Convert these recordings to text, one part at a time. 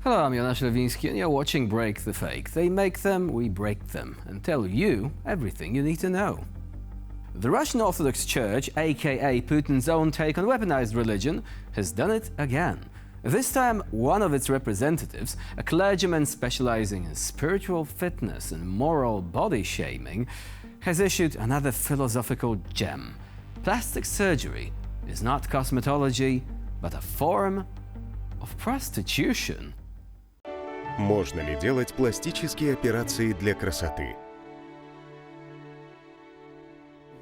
Hello, I'm Jonasz Rewinski and you're watching Break the Fake. They make them, we break them, and tell you everything you need to know. The Russian Orthodox Church, aka Putin's own take on weaponized religion, has done it again. This time, one of its representatives, a clergyman specializing in spiritual fitness and moral body shaming, has issued another philosophical gem. Plastic surgery is not cosmetology, but a form of prostitution. Можно ли делать пластические операции для красоты?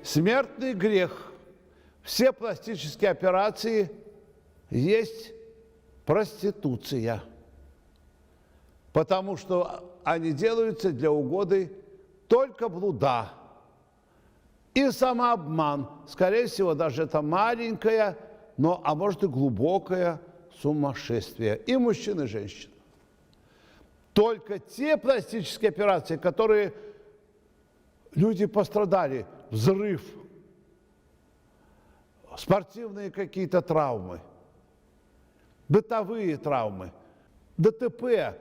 Смертный грех. Все пластические операции есть проституция. Потому что они делаются для угоды только блуда. И самообман. Скорее всего, даже это маленькое, но, а может и глубокое сумасшествие. И мужчин, и женщин. Только те пластические операции, которые люди пострадали, взрыв, спортивные какие-то травмы, бытовые травмы, ДТП.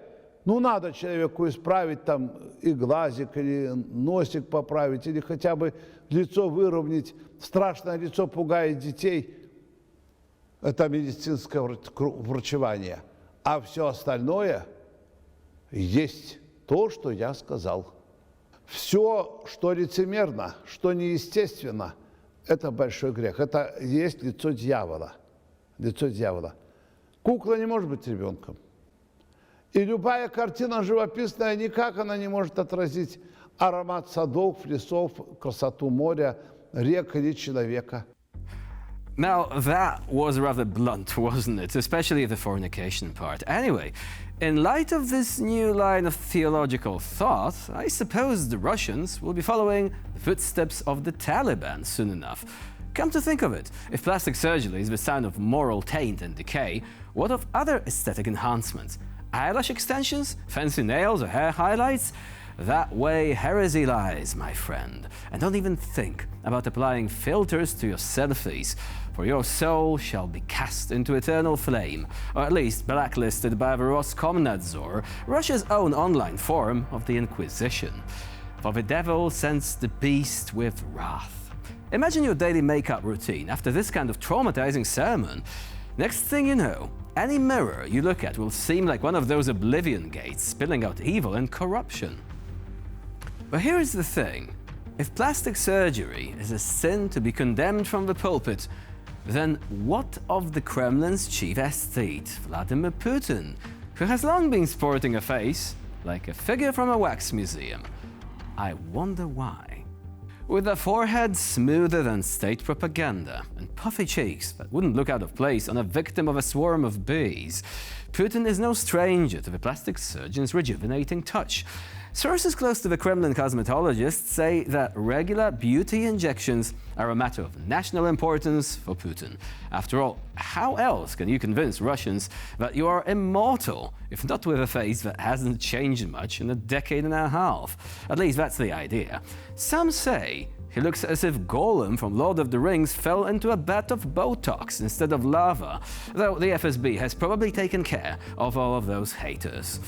Ну, надо человеку исправить там и глазик, или носик поправить, или хотя бы лицо выровнять. Страшное лицо пугает детей. Это медицинское врачевание. А все остальное есть то, что я сказал. Все, что лицемерно, что неестественно, это большой грех. Это есть лицо дьявола. Лицо дьявола. Кукла не может быть ребенком. И любая картина живописная, никак она не может отразить аромат садов, лесов, красоту моря, рек или человека. Now, that was rather blunt, wasn't it? Especially the fornication part. Anyway, in light of this new line of theological thought, I suppose the Russians will be following the footsteps of the Taliban soon enough. Come to think of it, if plastic surgery is the sign of moral taint and decay, what of other aesthetic enhancements? Eyelash extensions? Fancy nails or hair highlights? That way heresy lies, my friend. And don't even think about applying filters to your selfies, for your soul shall be cast into eternal flame, or at least blacklisted by the Roskomnadzor, Russia's own online forum of the Inquisition. For the devil sends the beast with wrath. Imagine your daily makeup routine after this kind of traumatizing sermon. Next thing you know, any mirror you look at will seem like one of those oblivion gates spilling out evil and corruption. But here is the thing. If plastic surgery is a sin to be condemned from the pulpit, then what of the Kremlin's chief aesthete, Vladimir Putin, who has long been sporting a face like a figure from a wax museum? I wonder why. With a forehead smoother than state propaganda and puffy cheeks that wouldn't look out of place on a victim of a swarm of bees, Putin is no stranger to the plastic surgeon's rejuvenating touch. Sources close to the Kremlin cosmetologists say that regular beauty injections are a matter of national importance for Putin. After all, how else can you convince Russians that you are immortal, if not with a face that hasn't changed much in a decade and a half? At least that's the idea. Some say he looks as if Gollum from Lord of the Rings fell into a vat of Botox instead of lava, though the FSB has probably taken care of all of those haters.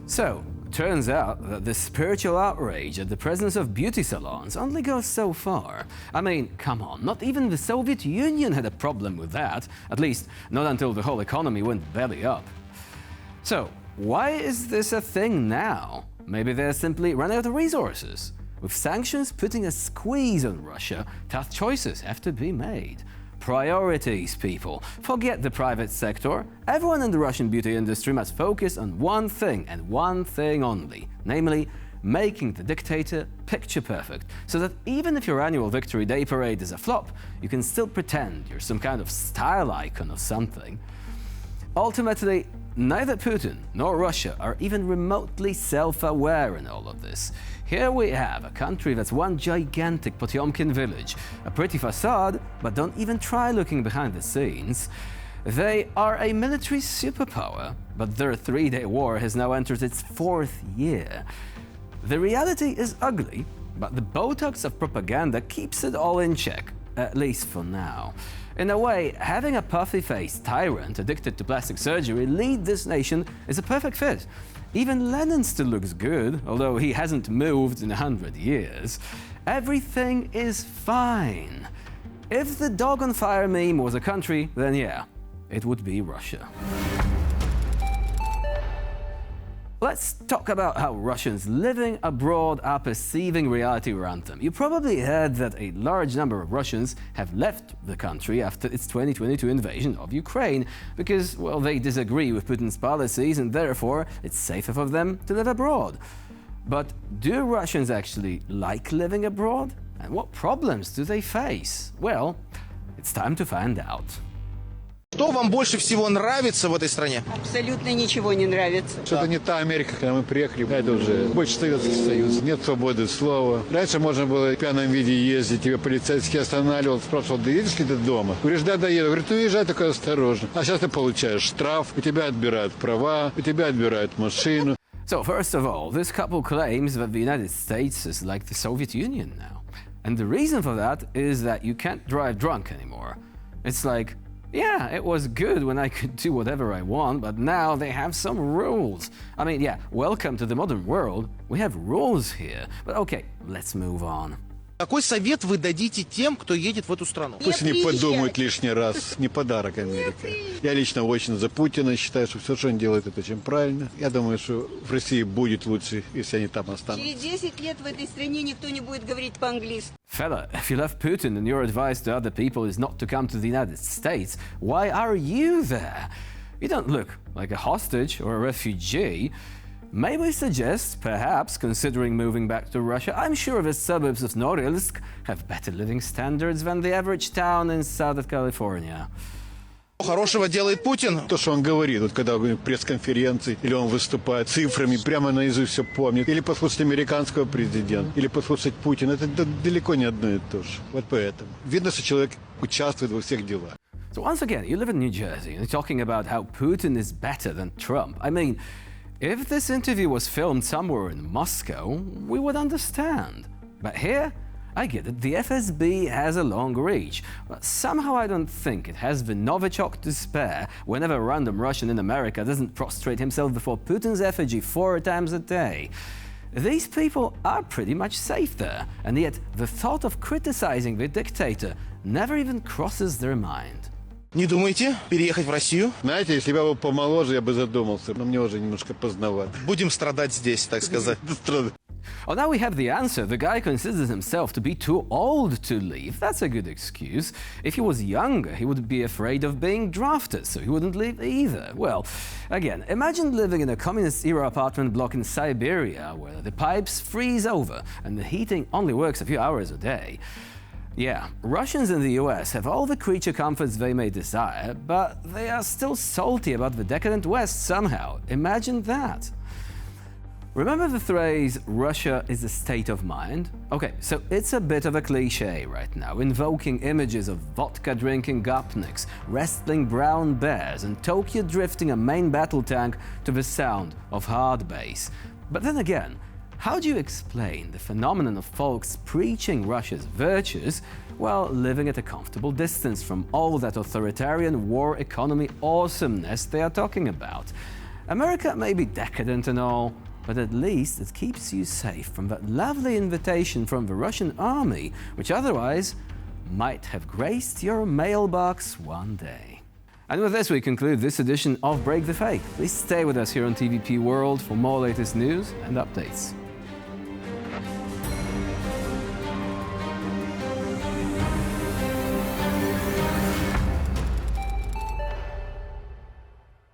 So, turns out that the spiritual outrage at the presence of beauty salons only goes so far. I mean, come on, not even the Soviet Union had a problem with that, at least not until the whole economy went belly up. So, why is this a thing now? Maybe they're simply running out of resources. With sanctions putting a squeeze on Russia, tough choices have to be made. Priorities, people. Forget the private sector. Everyone in the Russian beauty industry must focus on one thing and one thing only, namely making the dictator picture perfect, so that even if your annual Victory Day parade is a flop, you can still pretend you're some kind of style icon or something. Ultimately, neither Putin nor Russia are even remotely self-aware in all of this. Here we have a country that's one gigantic Potyomkin village, a pretty facade, but don't even try looking behind the scenes. They are a military superpower, but their three-day war has now entered its fourth year. The reality is ugly, but the Botox of propaganda keeps it all in check, at least for now. In a way, having a puffy-faced tyrant addicted to plastic surgery lead this nation is a perfect fit. Even Lenin still looks good, although he hasn't moved in 100 years. Everything is fine. If the dog on fire meme was a country, then yeah, it would be Russia. Let's talk about how Russians living abroad are perceiving reality around them. You probably heard that a large number of Russians have left the country after its 2022 invasion of Ukraine because, well, they disagree with Putin's policies and therefore it's safer for them to live abroad. But do Russians actually like living abroad? And what problems do they face? Well, it's time to find out. Что вам больше всего нравится в этой стране? Абсолютно ничего не нравится. Что-то не та Америка, когда мы приехали. Это уже больше Советский Союз. Нет свободы слова. Раньше можно было в пьяном виде ездить. Тебе полицейский останавливал, спрашивал, доедешь ли ты дома? Говоришь, да, доеду. Говорит, ну езжай только осторожно. А сейчас ты получаешь штраф, у тебя отбирают права, у тебя отбирают машину. So, first of all, this couple claims that the United States is like the Soviet Union now. And the reason for that is that you can't drive drunk anymore. It's like, yeah, it was good when I could do whatever I want, but now they have some rules. I mean, yeah, welcome to the modern world. We have rules here. But okay, let's move on. Какой совет вы дадите тем, кто едет в эту страну? Пусть они подумают лишний раз. Не подарок Америка. Я лично очень за Путина. Считаю, что все, что он делает, это очень правильно. Я думаю, что в России будет лучше, если они там останутся. Через 10 лет в этой стране никто не будет говорить по-английски. Fella, if you love Putin and your advice to other people is not to come to the United States, why are you there? You don't look like a hostage or a refugee. May we suggest, perhaps, considering moving back to Russia? I'm sure the suburbs of Norilsk have better living standards than the average town in Southern California. Хорошего делает Путин. То, что он говорит, вот когда он пресс-конференции, или он выступает цифрами, прямо наизусть все помнит, или послушать американского президента, или послушать Путина, это далеко не одно и то же. Вот поэтому. Видно, что человек участвует во всех делах. So once again, you live in New Jersey and you're talking about how Putin is better than Trump. I mean, if this interview was filmed somewhere in Moscow, we would understand. But here, I get it, the FSB has a long reach, but somehow I don't think it has the Novichok to spare whenever a random Russian in America doesn't prostrate himself before Putin's effigy 4 times a day. These people are pretty much safe there, and yet the thought of criticizing the dictator never even crosses their mind. Не думаете переехать в Россию? Знаете, если бы я был помоложе, я бы задумался, но мне уже немножко поздновато. Будем страдать здесь, так сказать. Oh, now we have the answer. The guy considers himself to be too old to leave. That's a good excuse. If he was younger, he would be afraid of being drafted, so he wouldn't leave either. Well, again, imagine living in a communist-era apartment block in Siberia where the pipes freeze over and the heating only works a few hours a day. Yeah, Russians in the US have all the creature comforts they may desire, but they are still salty about the decadent West somehow. Imagine that. Remember the phrase, Russia is a state of mind? Okay, so it's a bit of a cliche right now, invoking images of vodka-drinking gopniks, wrestling brown bears, and Tokyo drifting a main battle tank to the sound of hard bass. But then again, how do you explain the phenomenon of folks preaching Russia's virtues while living at a comfortable distance from all that authoritarian war economy awesomeness they are talking about? America may be decadent and all, but at least it keeps you safe from that lovely invitation from the Russian army, which otherwise might have graced your mailbox one day. And with this, we conclude this edition of Break the Fake. Please stay with us here on TVP World for more latest news and updates.